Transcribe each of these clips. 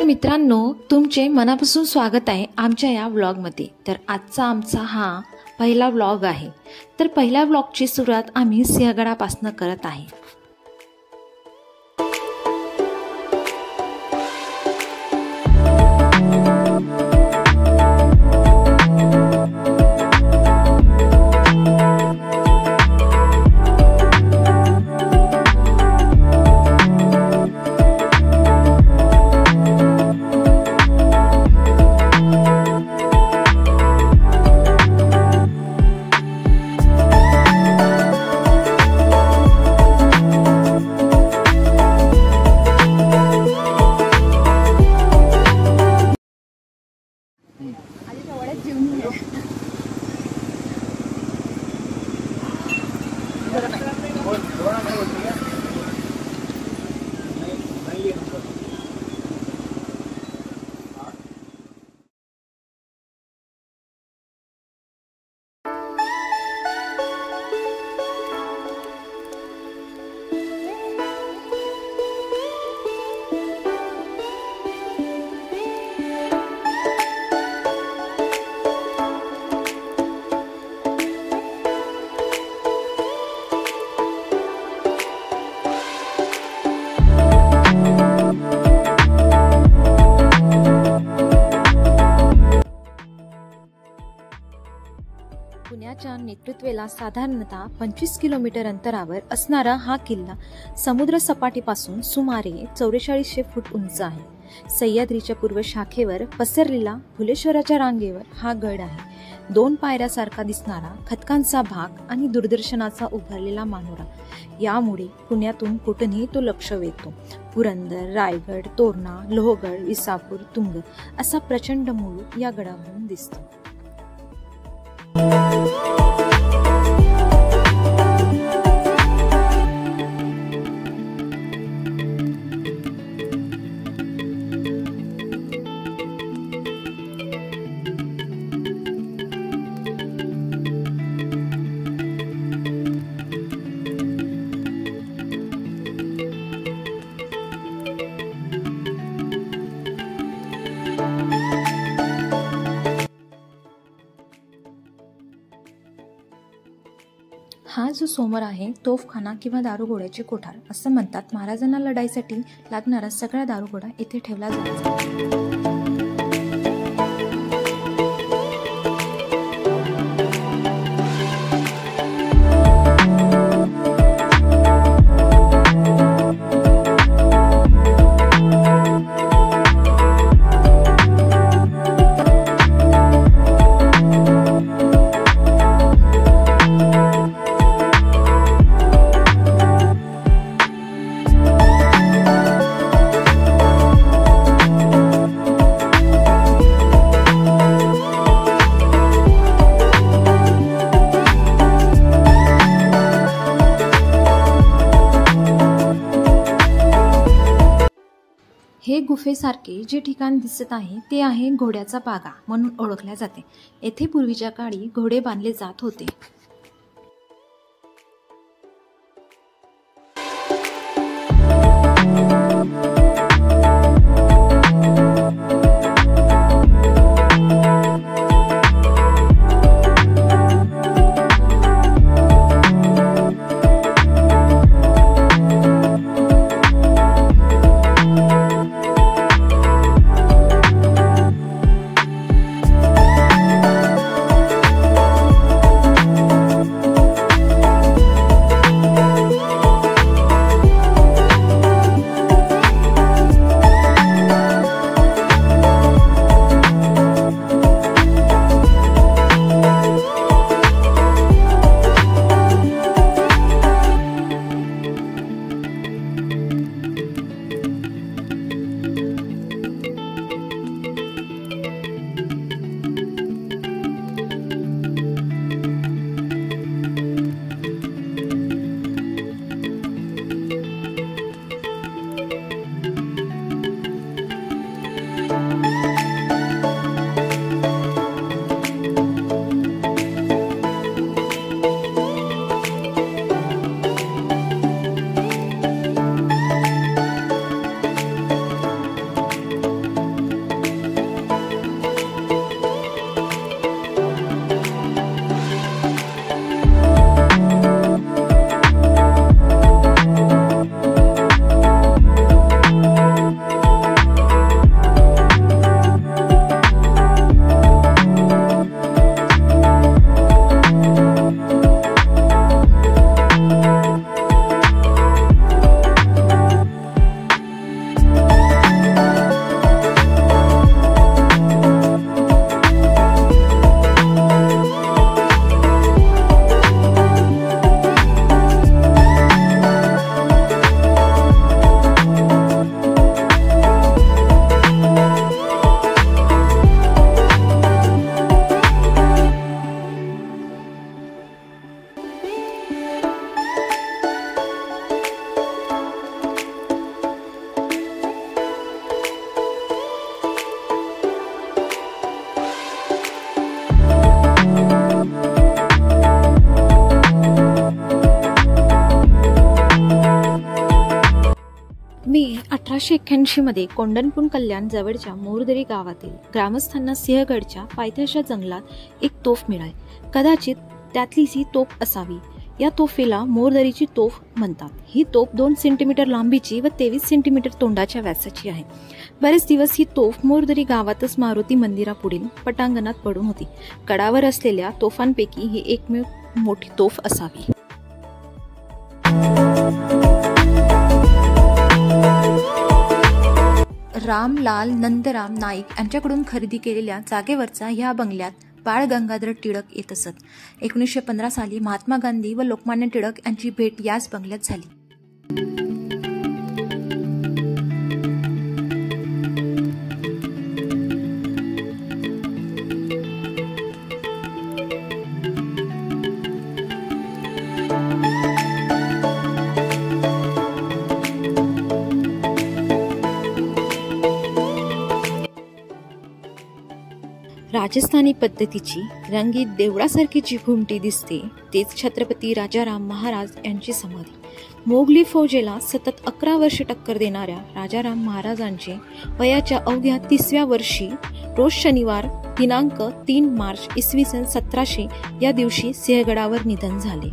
तर मित्रांनो, तुमचे मनापासून स्वागत आहे आमच्या या व्लॉगमध्ये। तर आजचा आमचा हा पहिला व्लॉग आहे। तर पहिल्या व्लॉगची सुरुवात आम्ही सिंहगडापासून करत आहे। पुण्याच्या नेतृत्वेला साधारणतः 25 किलोमीटर अंतरावर असणारा हा किल्ला समुद्र सपाटीपासून सुमारे 4400 फूट उंच आहे। सह्याद्रीच्या पूर्व शाखेवर पसरलेला फुलेश्वराच्या रांगेवर हा गड आहे। 2 पायऱ्यासारखा दिसणारा खदकांचा भाग आणि दूरदर्शनाचा उभारलेला मानोरा यामुळे पुण्यातून कुठेही तो लक्ष वेधतो। पुरंदर, रायगड, तोरणा, लोहगड, विसापूर, तुंग असा प्रचंड मुलूक या गडावरून दिसतो। हा जो समोर आहे तोफखाना किंवा दारुगोळ्याचे कोठार असं म्हणतात। महाराजांना लढाईसाठी लागणारा सगळा दारुगोळा इथे ठेवला जायचा। हे गुफेसारखे जे ठिकाण दिसत आहे ते आहे घोड्याचा बागा म्हणून ओळखले जाते। येथे पूर्वीच्या काळी घोडे बांधले जात होते। 1881 मध्ये कोंडणपूर कल्याण जवळच्या मोरदरी गावातील ग्रामस्थांना सिंहगडच्या पायथ्याच्या जंगलात एक तोफ मिळाली. कदाचित त्यातलीच ही तोफ असावी. या तोफेला मोरदरीची तोफ म्हणतात. ही तोफ 2 सेंटीमीटर लांबीची व 23 सेंटीमीटर तोंडाच्या व्यासाची आहे. बरेच दिवस ही तोफ मोरदरी गावातच मारुती मंदिरापुढील पटांगणात पडून होती. कडावर असलेल्या तोफांपैकी ही एकमेव मोठी तोफ असावी. रामलाल नंदराम नाईक यांच्याकडून खरेदी केलेल्या जागेवरचा ह्या बंगल्यात बाळ गंगाधर टिळक येत असत. 1915 साली महात्मा गांधी व लोकमान्य टिळक यांची भेट याच बंगल्यात झाली. राजस्थानी पद्धतीची रंगीत देवळासारखी जी घुमटी दिसते तेच छत्रपती राजाराम महाराज यांची समाधी. मोगली फौजेला सतत 11 वर्ष टक्कर देणाऱ्या राजाराम महाराजांचे वयाच्या अवघ्या 30व्या वर्षी रोज शनिवार दिनांक 3 मार्च इसवी सन 1700 या दिवशी सिंहगडावर निधन झाले.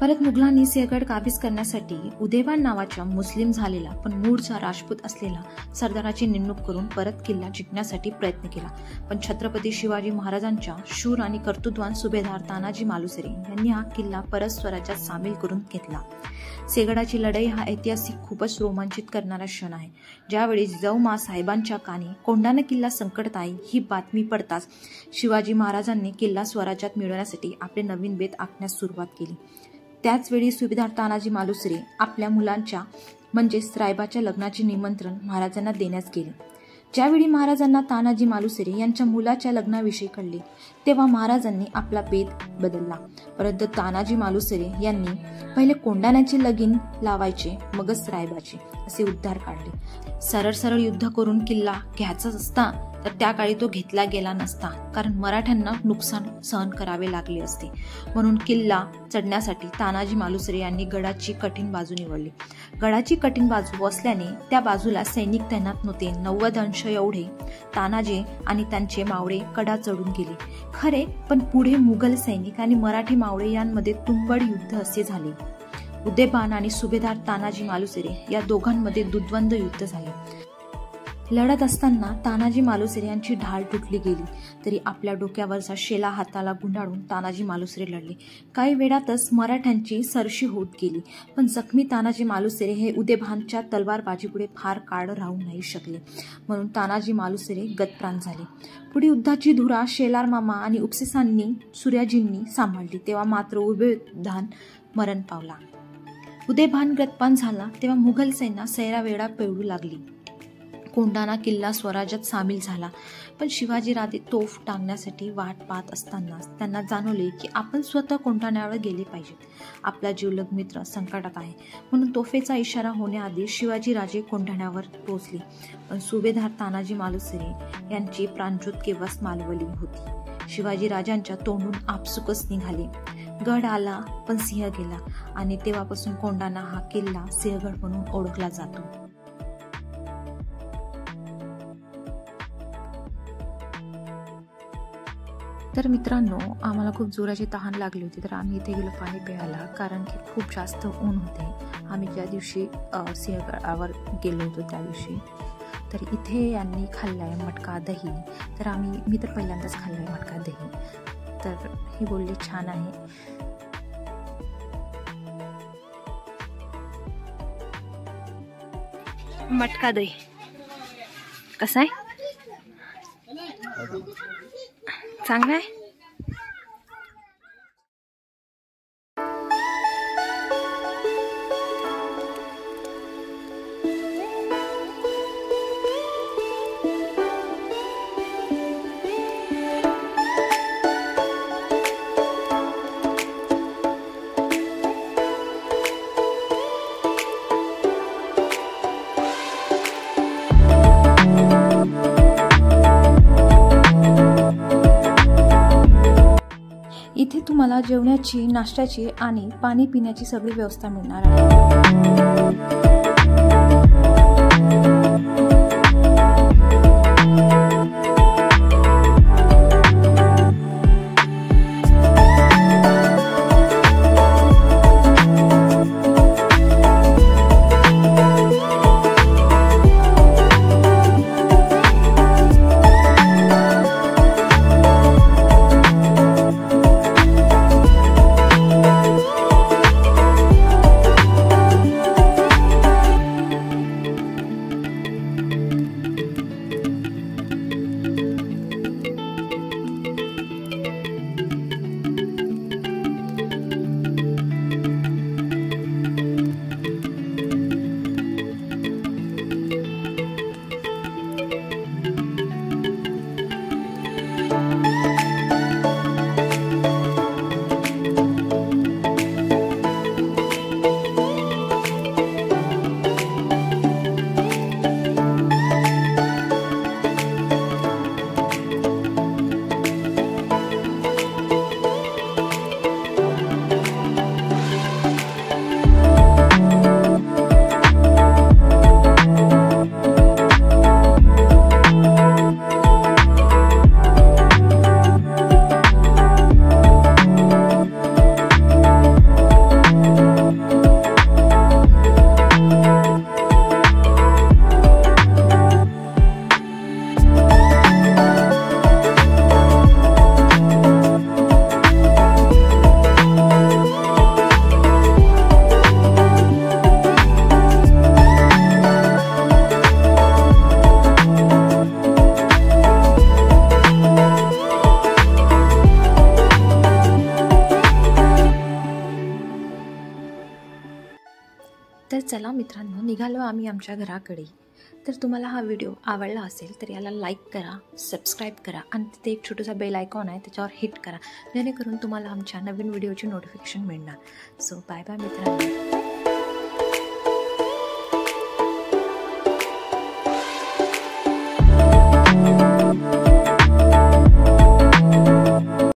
परत मुघलांनी सिंहगड काबीज करण्यासाठी उदयवान नावाच्या मुस्लिम झालेला पण मूळचा राजपूत असलेला सरदाराची नेमणूक करून परत किल्ला जिंकण्यासाठी प्रयत्न केला. पण छत्रपती शिवाजी महाराजांच्या शूर आणि कर्तृत्वान सुभेदार तानाजी मालुसरे यांनी हा किल्ला परत स्वराज्यात सामील करून घेतला. सिंहगडाची लढाई हा ऐतिहासिक खूपच रोमांचित करणारा क्षण आहे. ज्यावेळी जिजाऊ साहेबांच्या कानी कोंढाणा किल्ला संकटात आहे ही बातमी पडताच शिवाजी महाराजांनी किल्ला स्वराज्यात मिळवण्यासाठी आपले नवीन बेत आखण्यास सुरुवात केली. त्याचवेळी सुभेदार तानाजी मालुसरे आपल्या मुलांच्या म्हणजेच रायबाच्या लग्नाचे निमंत्रण महाराजांना देण्यास गेले. ज्यावेळी महाराजांना तानाजी मालुसरे यांच्या मुलाच्या लग्नाविषयी कळले तेव्हा महाराजांनी आपला बेत बदलला. परंतु तानाजी मालुसरे यांनी पहिले कोंढाण्याचे लगीन लावायचे मगच रायबाचे असे उद्गार काढले. सरळ सरळ युद्ध करून किल्ला घ्यायचा असता तर त्या काळी तो घेतला गेला नसता, कारण मराठ्यांना नुकसान सहन करावे लागले असते. म्हणून किल्ला चढण्यासाठी तानाजी मालुसरे यांनी गडाची कठीण बाजू निवडली. गडाची कठीण बाजू असल्याने त्या बाजूला सैनिक तैनात नव्हते. 90 अंश एवढे तानाजी आणि त्यांचे मावळे कडा चढून गेले खरे, पण पुढे मुघल सैनिक आणि मराठी मावळे यांमध्ये तुंबड युद्ध असे झाले. उदयभान आणि सुभेदार तानाजी मालुसरे या दोघांमध्ये द्वंद्व युद्ध झाले. लढत असताना तानाजी मालुसरे यांची ढाल तुटली गेली, तरी आपल्या डोक्यावरचा शेला हाताला गुंडाळून तानाजी मालुसरे लढले. काही वेळातच मराठ्यांची सरशी होत गेली, पण जखमी तानाजी मालुसरे हे उदयभानच्या तलवारबाजीपुढे फार काळ राहू नाही शकले. म्हणून तानाजी मालुसरे गतप्राण झाले. पुढे युद्धाची धुरा शेलार मामा आणि उपसेसांनी सूर्याजींनी सांभाळली. तेव्हा मात्र उदयभान मरण पावला. उदयभान गतपान झाला तेव्हा मुघल सैन्य सैरावेळा पेळू लागली. कोंढाणा किल्ला स्वराज्यात सामील झाला. पण शिवाजीराजे तोफ टांगण्यासाठी वाट पाहत असताना त्यांना जाणवले की आपण स्वतः कोंढाण्यावर गेले पाहिजेत. आपला जीवलग मित्र संकटात आहे, म्हणून तोफेचा इशारा होण्याआधी शिवाजीराजे कोंढाण्यावर पोहोचले. पण सुभेदार तानाजी मालुसरे यांची प्राणज्योत केव्हाच मालवली होती. शिवाजीराजांच्या तोंडून आपसुकच निघाले, गड आला पण सिंह गेला, आणि तेव्हापासून कोंढाणा हा किल्ला सिंहगड म्हणून ओळखला जातो. तर मित्रांनो, आम्हाला खूप जोराची तहान लागली होती, तर आम्ही इथे गेलो पाणी प्यायला, कारण की खूप जास्त ऊन होते. आम्ही ज्या दिवशी सिंहगडावर गेलो होतो त्या दिवशी, तर इथे यांनी खाल्लाय मटका दही. तर मी तर पहिल्यांदाच खाल्लाय मटका दही, तर ही बोलली छान आहे. मटका दही कसा आहे? चांगला आहे. इथे तुम्हाला जेवणाची, नाश्त्याची आणि पाणी पिण्याची सगळी व्यवस्था मिळणार आहे. तर चला मित्रांनो, निघालो आम्ही आमच्या घराकडे. तर तुम्हाला हा व्हिडिओ आवडला असेल तर याला लाईक करा, सबस्क्राईब करा आणि तिथे एक छोटासा बेल आयकॉन आहे त्याच्यावर हिट करा, जेणेकरून तुम्हाला आमच्या नवीन व्हिडिओची नोटिफिकेशन मिळणार. सो बाय बाय मित्रांनो.